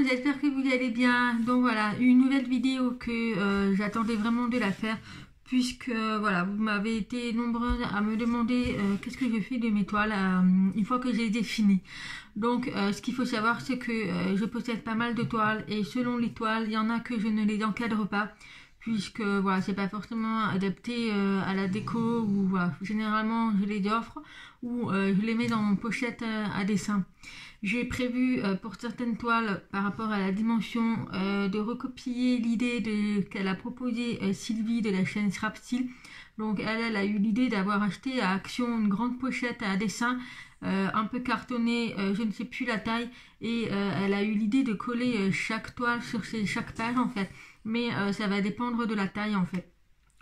j'espère que vous allez bien. Donc voilà, une nouvelle vidéo que j'attendais vraiment de la faire, puisque voilà, vous m'avez été nombreux à me demander qu'est-ce que je fais de mes toiles une fois que j'ai finies. Donc ce qu'il faut savoir, c'est que je possède pas mal de toiles, et selon les toiles, il y en a que je ne les encadre pas, puisque voilà, c'est pas forcément adapté à la déco, ou voilà, généralement je les offre ou je les mets dans mon pochette à dessin. J'ai prévu pour certaines toiles, par rapport à la dimension, de recopier l'idée qu'elle a proposée Sylvie de la chaîne Scrapstyle. Donc elle a eu l'idée d'avoir acheté à Action une grande pochette à dessin, un peu cartonnée, je ne sais plus la taille, et elle a eu l'idée de coller chaque toile sur chaque page en fait. Mais ça va dépendre de la taille en fait.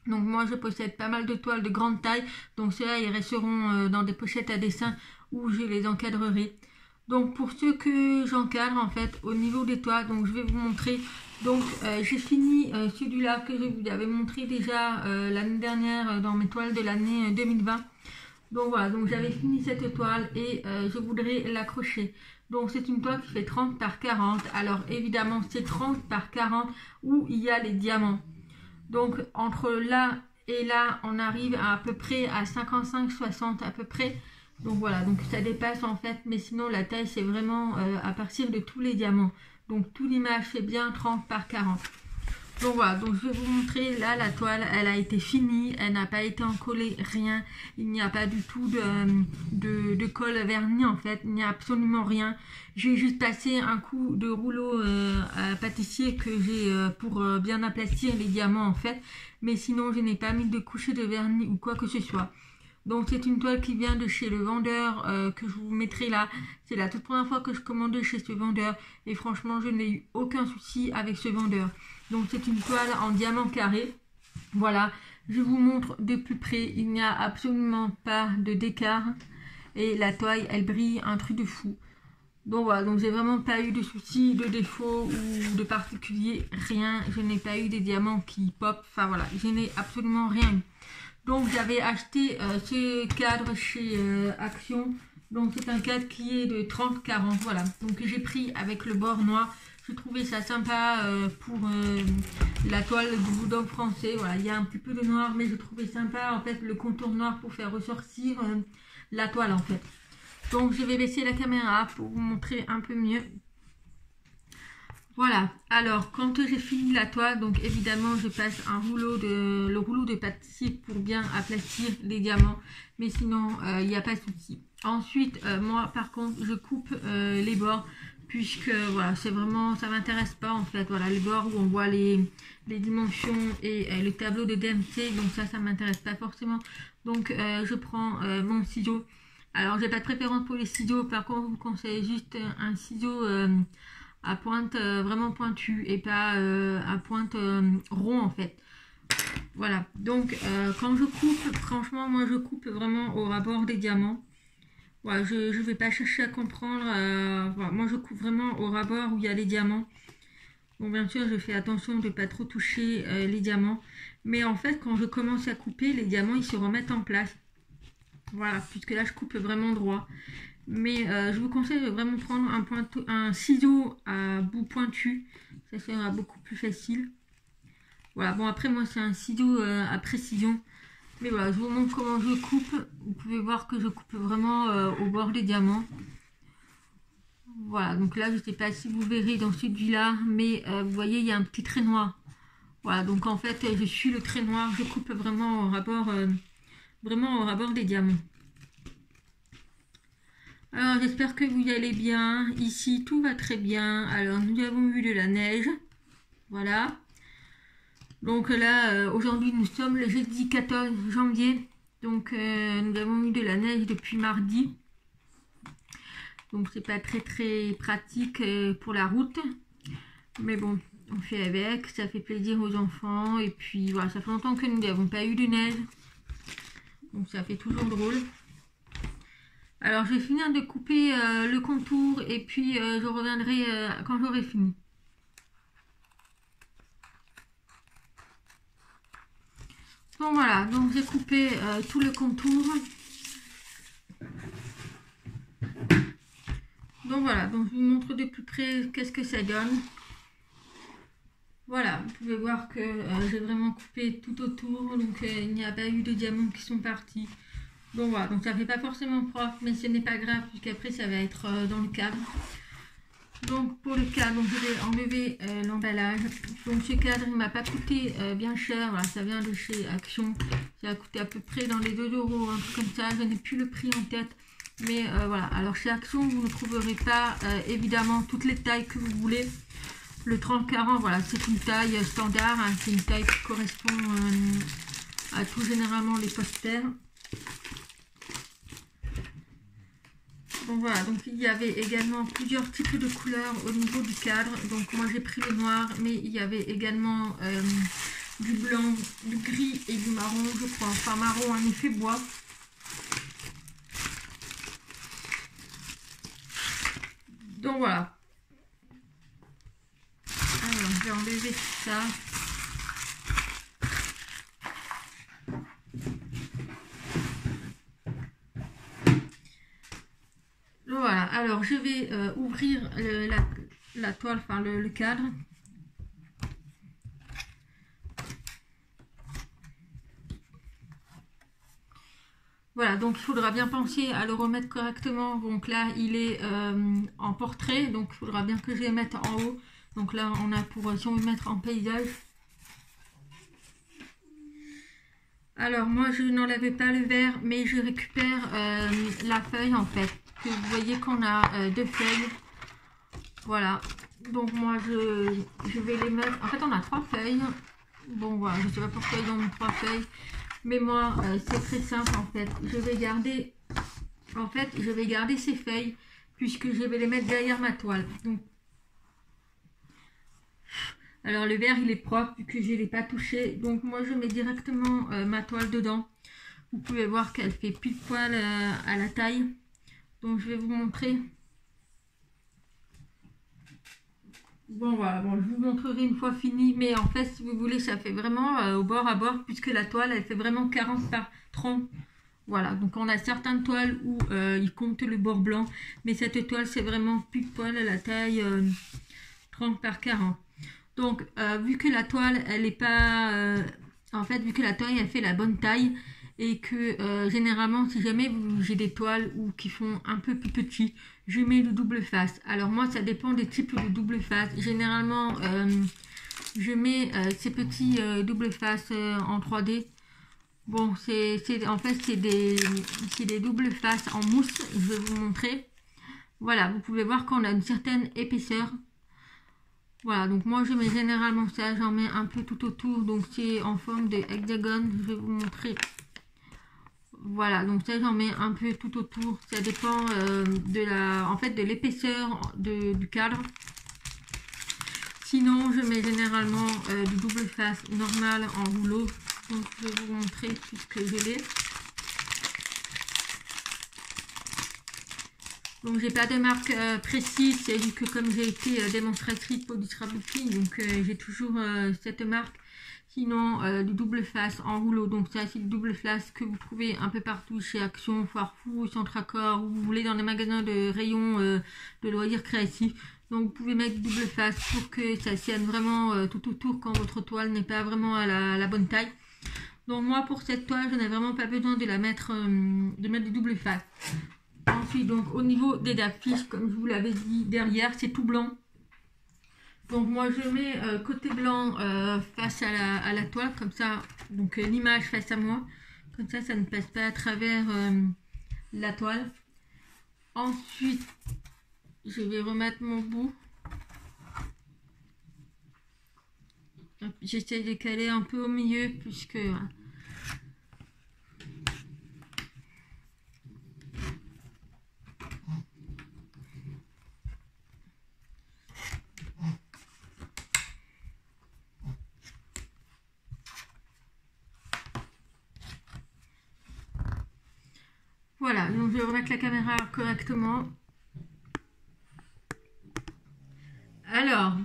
Donc moi je possède pas mal de toiles de grande taille, donc ceux-là ils resteront dans des pochettes à dessin où je les encadrerai. Donc pour ceux que j'encadre en fait au niveau des toiles, donc je vais vous montrer. Donc j'ai fini celui-là que je vous avais montré déjà l'année dernière dans mes toiles de l'année 2020. Donc voilà, donc j'avais fini cette toile et je voudrais l'accrocher. Donc c'est une toile qui fait 30 par 40. Alors évidemment c'est 30 par 40 où il y a les diamants. Donc entre là et là on arrive à peu près à 55-60 à peu près. Donc voilà, donc ça dépasse en fait, mais sinon la taille c'est vraiment à partir de tous les diamants. Donc toute l'image c'est bien 30 par 40. Donc voilà, donc je vais vous montrer là la toile, elle a été finie, elle n'a pas été encollée, rien. Il n'y a pas du tout de colle vernis en fait, il n'y a absolument rien. J'ai juste passé un coup de rouleau à pâtissier que j'ai pour bien aplatir les diamants en fait. Mais sinon je n'ai pas mis de couche de vernis ou quoi que ce soit. Donc c'est une toile qui vient de chez le vendeur que je vous mettrai là. C'est la toute première fois que je commande chez ce vendeur. Et franchement, je n'ai eu aucun souci avec ce vendeur. Donc c'est une toile en diamant carré. Voilà, je vous montre de plus près. Il n'y a absolument pas d'écart. Et la toile, elle brille un truc de fou. Donc voilà, donc j'ai vraiment pas eu de soucis, de défauts ou de particulier. Rien, je n'ai pas eu des diamants qui pop. Enfin voilà, je n'ai absolument rien eu. Donc j'avais acheté ce cadre chez Action. Donc c'est un cadre qui est de 30-40. Voilà. Donc j'ai pris avec le bord noir. Je trouvais ça sympa pour la toile du boudin français. Voilà, il y a un petit peu de noir, mais je trouvais sympa en fait le contour noir pour faire ressortir la toile en fait. Donc je vais baisser la caméra pour vous montrer un peu mieux. Voilà, alors quand j'ai fini la toile, donc évidemment je passe le rouleau de pâtissier pour bien aplatir les diamants, mais sinon il n'y a pas de souci. Ensuite moi par contre je coupe les bords, puisque voilà, c'est vraiment, ça m'intéresse pas en fait. Voilà, les bords où on voit les dimensions et le tableau de DMC, donc ça m'intéresse pas forcément. Donc je prends mon ciseau. Alors j'ai pas de préférence pour les ciseaux, par contre je vous conseille juste un ciseau à pointe vraiment pointue et pas à pointe rond en fait. Voilà, donc quand je coupe, franchement moi je coupe vraiment au rabord des diamants. Voilà, je vais pas chercher à comprendre, voilà, moi je coupe vraiment au rabord où il y a les diamants. Bon, bien sûr je fais attention de pas trop toucher les diamants, mais en fait quand je commence à couper, les diamants ils se remettent en place. Voilà, puisque là je coupe vraiment droit. Mais je vous conseille de vraiment prendre un ciseau à bout pointu. Ça sera beaucoup plus facile. Voilà, bon après moi c'est un ciseau à précision. Mais voilà, je vous montre comment je coupe. Vous pouvez voir que je coupe vraiment au bord des diamants. Voilà, donc là je ne sais pas si vous verrez dans celui-là. Mais vous voyez, il y a un petit trait noir. Voilà, donc en fait je suis le trait noir. Je coupe vraiment au rabord des diamants. Alors j'espère que vous y allez bien. Ici tout va très bien. Alors nous avons eu de la neige. Voilà. Donc là aujourd'hui nous sommes le jeudi 14 janvier. Donc nous avons eu de la neige depuis mardi. Donc c'est pas très pratique pour la route. Mais bon, on fait avec. Ça fait plaisir aux enfants. Et puis voilà, ça fait longtemps que nous n'avons pas eu de neige. Donc ça fait toujours drôle. Alors je vais finir de couper le contour et puis je reviendrai quand j'aurai fini. Donc voilà, donc j'ai coupé tout le contour. Donc voilà, donc je vous montre de plus près qu'est-ce que ça donne. Voilà, vous pouvez voir que j'ai vraiment coupé tout autour, donc il n'y a pas eu de diamants qui sont partis. Donc voilà, donc ça fait pas forcément propre, mais ce n'est pas grave, puisqu'après ça va être dans le cadre. Donc pour le cadre, donc, je vais enlever l'emballage. Donc ce cadre, il m'a pas coûté bien cher, voilà, ça vient de chez Action. Ça a coûté à peu près dans les 2 €, un truc comme ça, je n'ai plus le prix en tête. Mais voilà, alors chez Action, vous ne trouverez pas évidemment toutes les tailles que vous voulez. Le 30-40, voilà, c'est une taille standard, hein, c'est une taille qui correspond à tout généralement les posters. Donc voilà, donc il y avait également plusieurs types de couleurs au niveau du cadre. Donc moi j'ai pris le noir, mais il y avait également du blanc, du gris et du marron, je crois. Enfin marron en effet bois. Donc voilà. Alors je vais enlever tout ça. Voilà, alors je vais ouvrir la toile, enfin le cadre. Voilà, donc il faudra bien penser à le remettre correctement. Donc là, il est en portrait, donc il faudra bien que je le mette en haut. Donc là, on a pour, si on veut mettre en paysage. Alors moi, je n'enlève pas le verre, mais je récupère la feuille en fait. Que vous voyez qu'on a 2 feuilles. Voilà, donc moi je vais les mettre. En fait, on a 3 feuilles. Bon, voilà, je ne sais pas pourquoi ils ont 3 feuilles. Mais moi, c'est très simple en fait. Je vais garder, ces feuilles puisque je vais les mettre derrière ma toile. Donc, alors le verre il est propre vu que je ne l'ai pas touché. Donc moi je mets directement ma toile dedans. Vous pouvez voir qu'elle fait pile poil à la taille. Donc je vais vous montrer. Bon voilà, bon, je vous montrerai une fois fini, mais en fait si vous voulez ça fait vraiment au bord à bord puisque la toile elle fait vraiment 40 par 30. Voilà, donc on a certaines toiles où il compte le bord blanc, mais cette toile c'est vraiment pile poil à la taille 30 par 40. Donc vu que la toile elle est pas, en fait vu que la toile elle fait la bonne taille, et que généralement si jamais j'ai des toiles ou qui font un peu plus petit, je mets le double face. Alors moi ça dépend des types de double face. Généralement je mets ces petits double face en 3D. Bon, en fait c'est des doubles faces en mousse, je vais vous montrer. Voilà, vous pouvez voir qu'on a une certaine épaisseur. Voilà, donc moi je mets généralement ça, j'en mets un peu tout autour, donc c'est en forme de hexagone, je vais vous montrer. Voilà, donc ça j'en mets un peu tout autour, ça dépend de l'épaisseur du cadre. Sinon je mets généralement du double face normal en rouleau, donc je vais vous montrer puisque je l'ai. Donc j'ai pas de marque précise, c'est vu que comme j'ai été démonstratrice pour du scrapbooking, donc j'ai toujours cette marque. Sinon du double face en rouleau, donc ça c'est le double face que vous trouvez un peu partout chez Action, Foirefou, Centre Accord, ou vous voulez dans les magasins de rayons de loisirs créatifs. Donc vous pouvez mettre double face pour que ça tienne vraiment tout autour quand votre toile n'est pas vraiment à la bonne taille. Donc moi pour cette toile je n'ai vraiment pas besoin de mettre du double face. Ensuite donc au niveau des affiches, comme je vous l'avais dit, derrière c'est tout blanc. Donc moi je mets côté blanc face à la toile, comme ça, donc l'image face à moi, comme ça ne passe pas à travers la toile. Ensuite je vais remettre mon bout. J'essaie de caler un peu au milieu puisque voilà, donc je vais remettre la caméra correctement. Alors,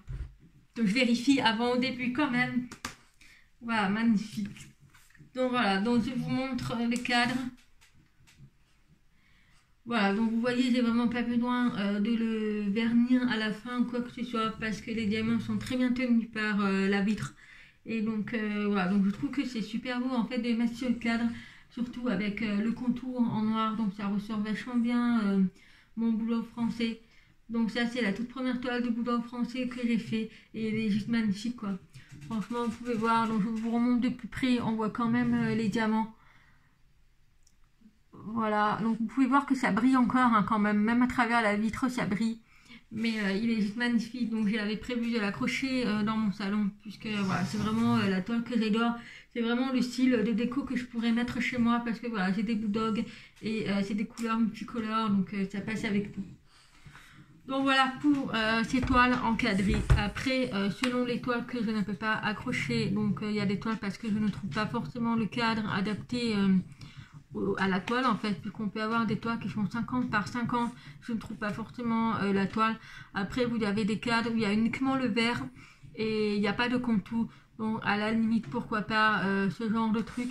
donc je vérifie avant au début quand même. Voilà, magnifique. Donc voilà, donc je vous montre le cadre. Voilà, donc vous voyez, j'ai vraiment pas besoin de le vernir à la fin ou quoi que ce soit parce que les diamants sont très bien tenus par la vitre. Et donc voilà, donc je trouve que c'est super beau en fait de mettre sur le cadre, surtout avec le contour en noir, donc ça ressort vachement bien mon boulot français. Donc ça c'est la toute première toile de boulot français que j'ai fait et elle est juste magnifique quoi. Franchement vous pouvez voir, donc je vous remonte de plus près, on voit quand même les diamants. Voilà, donc vous pouvez voir que ça brille encore hein, quand même à travers la vitre ça brille. Mais il est juste magnifique, donc j'avais prévu de l'accrocher dans mon salon, puisque voilà, c'est vraiment la toile que j'adore. C'est vraiment le style de déco que je pourrais mettre chez moi, parce que voilà, j'ai des bulldogs et c'est des couleurs multicolores, donc ça passe avec tout. Donc voilà pour ces toiles encadrées. Après, selon les toiles que je ne peux pas accrocher, donc il y a des toiles parce que je ne trouve pas forcément le cadre adapté à la toile en fait, puisqu'on peut avoir des toiles qui font 50 par 50, je ne trouve pas forcément la toile. Après vous avez des cadres où il y a uniquement le vert et il n'y a pas de contour, donc à la limite pourquoi pas ce genre de truc.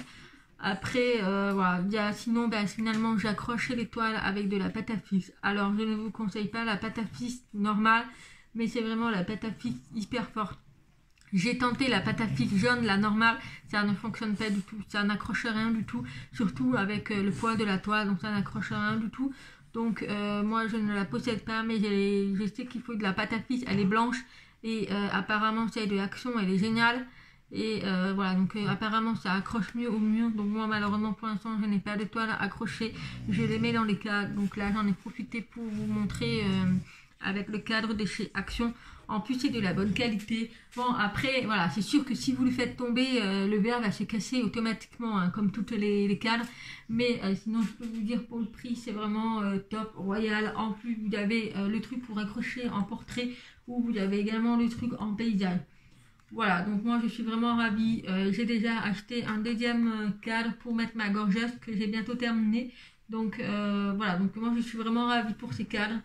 Après voilà, sinon finalement j'accroche les toiles avec de la pâte à fixe. Alors je ne vous conseille pas la pâte à fixe normale, mais c'est vraiment la pâte à fixe hyper forte. J'ai tenté la pâte à fixe jaune, la normale, ça ne fonctionne pas du tout, ça n'accroche rien du tout, surtout avec le poids de la toile, donc ça n'accroche rien du tout. Donc moi je ne la possède pas, mais je sais qu'il faut de la pâte à fixe, elle est blanche et apparemment celle de Action elle est géniale. Et voilà, donc apparemment ça accroche mieux au mur, donc moi malheureusement pour l'instant je n'ai pas de toile accrochée, je les mets dans les cadres, donc là j'en ai profité pour vous montrer avec le cadre de chez Action. En plus c'est de la bonne qualité. Bon après voilà, c'est sûr que si vous le faites tomber, le verre va se casser automatiquement hein, comme toutes les cadres. Mais sinon je peux vous dire pour le prix c'est vraiment top, royal. En plus vous avez le truc pour accrocher en portrait ou vous avez également le truc en paysage. Voilà, donc moi je suis vraiment ravie. J'ai déjà acheté un deuxième cadre pour mettre ma gorgeuse que j'ai bientôt terminé. Donc voilà, donc moi je suis vraiment ravie pour ces cadres.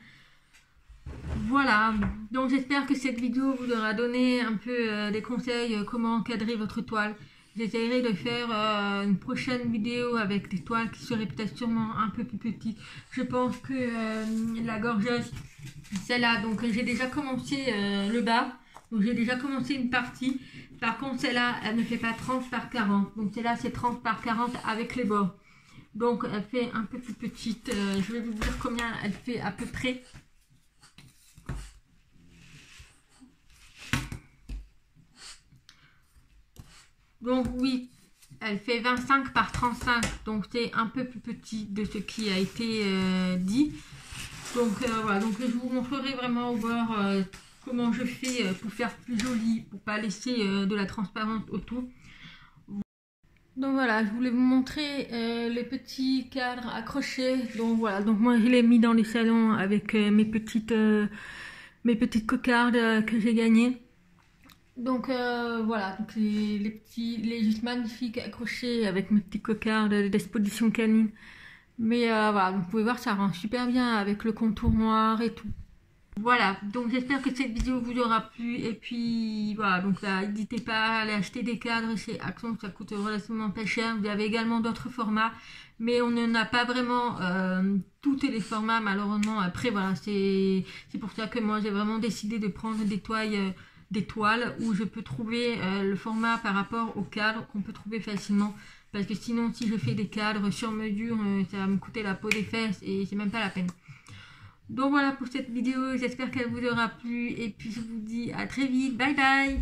Voilà, donc j'espère que cette vidéo vous aura donné un peu des conseils comment encadrer votre toile. J'essaierai de faire une prochaine vidéo avec des toiles qui seraient peut-être sûrement un peu plus petites. Je pense que la gorgeuse, celle-là, donc j'ai déjà commencé le bas. Donc j'ai déjà commencé une partie. Par contre celle-là, elle ne fait pas 30 par 40. Donc celle-là c'est 30 par 40 avec les bords. Donc elle fait un peu plus petite. Je vais vous dire combien elle fait à peu près. Donc oui, elle fait 25 par 35, donc c'est un peu plus petit de ce qui a été dit. Donc voilà, donc je vous montrerai vraiment au bord comment je fais pour faire plus joli, pour pas laisser de la transparence autour. Donc voilà, je voulais vous montrer les petits cadres accrochés. Donc voilà, donc moi je l'ai mis dans les salons avec mes petites cocardes que j'ai gagnées. Donc voilà, donc les juste magnifiques accrochés avec mes petits cocards d'exposition canine. Mais voilà, donc vous pouvez voir, ça rend super bien avec le contour noir et tout. Voilà, donc j'espère que cette vidéo vous aura plu. Et puis voilà, donc là, n'hésitez pas à aller acheter des cadres chez Action, ça coûte relativement pas cher. Vous avez également d'autres formats, mais on n'en a pas vraiment tous les formats malheureusement. Après voilà, c'est pour ça que moi j'ai vraiment décidé de prendre des toiles où je peux trouver le format par rapport au cadre qu'on peut trouver facilement, parce que sinon si je fais des cadres sur mesure ça va me coûter la peau des fesses et c'est même pas la peine. Donc voilà pour cette vidéo, j'espère qu'elle vous aura plu et puis je vous dis à très vite, bye bye.